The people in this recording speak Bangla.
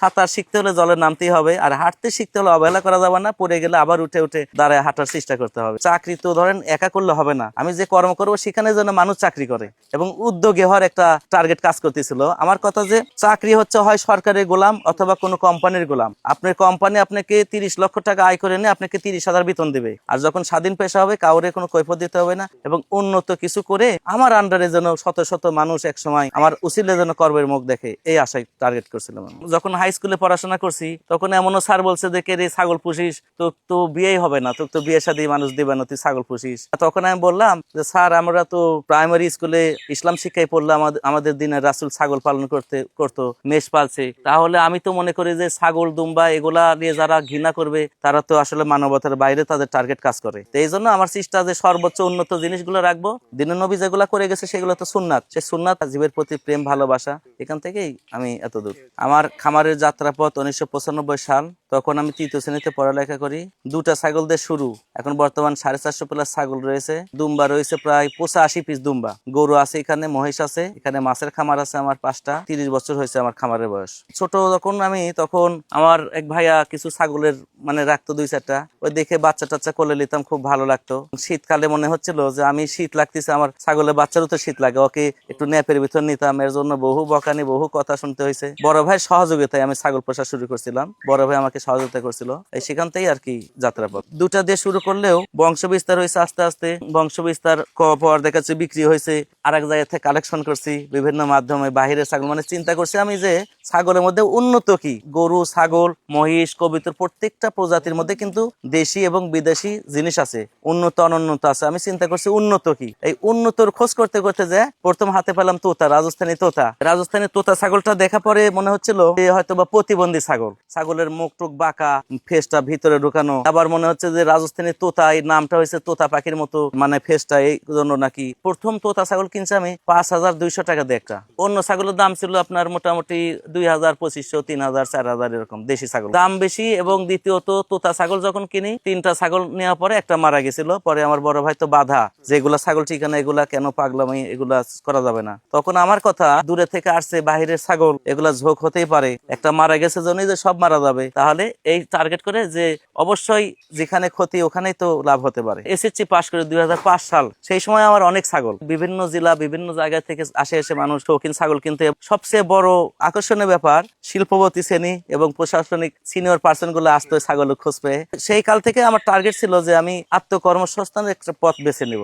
সাঁতার শিখতে হলে জলে নামতেই হবে, আর হাঁটতে শিখতে হলে অবহেলা করা যাবে না, পড়ে গেলে আবার উঠে উঠে দাঁড়ায় হাঁটার চেষ্টা করতে হবে। চাকরি তো ধরেন একা করলে হবে না, আমি যে কর্ম করবো সেখানে যেন মানুষ চাকরি করে এবং উদ্যোগী হওয়ার একটা টার্গেট কাজ করতেছিল। আমার কথা যে চাকরি হচ্ছে হয় সরকারের গোলাম অথবা কোনো কোম্পানির গোলাম। আপনার কোম্পানি আপনাকে 30 লক্ষ টাকা আয় করে নিয়ে আপনাকে 30,000 বেতন দিবে, আর যখন স্বাধীন পেশা হবে কাউরে কোনো কৈফিয়ত দিতে হবে না, এবং উন্নত কিছু করে আমার আন্ডারে যেন শত শত মানুষ এক সময় আমার উসিলে যেন কর্মের মুখ দেখে, এই আশায় টার্গেট করছিলাম। যখন হাই স্কুলে পড়াশোনা করছি তখন এমনও স্যার বলছে যে কে রে ছাগল পুষিস, তো বিয়েই হবে না, তো বিয়ে শাদী মানুষ দিবে না, তুই ছাগল পুষিস। তখন আমি বললাম যে স্যার আমরা তো প্রাইমারি স্কুলে ইসলাম শিক্ষায় পড়লাম, আমাদের দিনে রাসূল ছাগল পালন করতো, মেষ পালছে, তাহলে আমি তো মনে করি যে ছাগল দুম্বা এগুলা নিয়ে যারা ঘৃণা করবে তারা তো আসলে মানবতার বাইরে তাদের টার্গেট কাজ করে। তো এই জন্য আমার চেষ্টা যে সর্বোচ্চ উন্নত জিনিসগুলো রাখবো। দিনের নবী যেগুলা করে গেছে সেগুলো তো সুন্নাত, সে সুন্নাত জীবের প্রতি প্রেম ভালোবাসা, এখান থেকেই আমি এত দূর। আমার খামারের যাত্রাপথ 1995 সাল, তখন আমি 3য় শ্রেণীতে পড়ালেখা করি। 2টা ছাগল দিয়ে শুরু, এখন বর্তমান 450 প্লাস ছাগল রয়েছে, দুম্বা রয়েছে প্রায় 85 পিস দুম্বা, গরু আছে, এখানে মহিষ আছে, এখানে মাছের খামার আছে আমার 5টা। 30 বছর হয়েছে আমার খামারের বয়স। ছোট যখন আমি, তখন আমার এক ভাইয়া কিছু ছাগলের মানে রাখতো 2-4টা, ওই দেখে বাচ্চা টাচ্চা কোলে নিতাম, খুব ভালো লাগতো। শীতকালে মনে হচ্ছিল যে আমি শীত লাগতেছে, আমার ছাগলের বাচ্চারও তো শীত লাগে, ওকে একটু ন্যাপের ভিতর নিতাম, এর জন্য বহু বকানি বহু কথা শুনতে হয়েছে। বড় ভাই সহযোগিতায় আমি ছাগল পোষা শুরু করছিলাম, বড় ভাই আমাকে সহযোগিতা করছিল, এই সেখান থেকেই আর কি যাত্রাপথ। 2টা দিয়ে শুরু করলেও বংশ বিস্তার হয়েছে আস্তে আস্তে, বংশ বিস্তার পর দেখা যাচ্ছে বিক্রি হয়েছে, আরেক জায়গা থেকে কালেকশন করছি বিভিন্ন মাধ্যমে, বাহিরের ছাগল মানে চিন্তা করছি আমি যে ছাগলের মধ্যে উন্নত কি, গরু ছাগল মহিষ কবিতর প্রত্যেকটা প্রজাতির মধ্যে কিন্তু দেশি এবং বিদেশি জিনিস আছে, উন্নত অনুন্নত আছে। আমি চিন্তা করছি উন্নত কি, এই উন্নতর খোঁজ করতে করতে যে প্রথম হাতে পেলাম তোতা, রাজস্থানী তোতা ছাগলটা দেখা পরে মনে হচ্ছিল হয়তো বা প্রতিবন্ধী ছাগল, ছাগলের মুখ টুক বাঁকা, ফেসটা ভিতরে ঢুকানো, আবার মনে হচ্ছে যে রাজস্থানী তোতা, এই নামটা হয়েছে তোতা পাখির মতো, মানে ফেসটা এই জন্য নাকি। প্রথম তোতা ছাগল কিনছি আমি 5,200 টাকা দিয়ে একটা। অন্য ছাগলের দাম ছিল আপনার মোটামুটি 2,000, 2,500, 3,000, 4,000 এরকম, দেশি ছাগল দাম বেশি। এবং দ্বিতীয়ত তোতা ছাগল যখন কিনি, 3টা ছাগল নেওয়ার পরে একটা মারা গেছিল, পরে আমার বড় ভাই তো বাধা যে এগুলা ছাগল ঠিকানা, এগুলা কেন পাগলামি, এগুলা করা যাবে না। তখন আমার কথা, দূরে থেকে আসছে বাহিরের ছাগল, এগুলা ঝোঁক হতেই পারে, একটা মারা গেছে জন্যই যে সব মারা যাবে, তাহলে এই টার্গেট করে যে অবশ্যই যেখানে ক্ষতি ওখানেই তো লাভ হতে পারে। এসএসসি পাস করে 2005 সাল, সেই সময় আমার অনেক ছাগল বিভিন্ন জেলা বিভিন্ন জায়গা থেকে এসে মানুষ শৌখিন ছাগল কিনতে। সবচেয়ে বড় আকর্ষণীয় ব্যাপার, শিল্পপতি শ্রেণী এবং প্রশাসনিক সিনিয়র পার্সন গুলো আসতো ছাগলের খোঁজ পেয়ে। সেই কাল থেকে আমার টার্গেট ছিল যে আমি আত্মকর্মসংস্থানের একটা পথ বেছে নেব।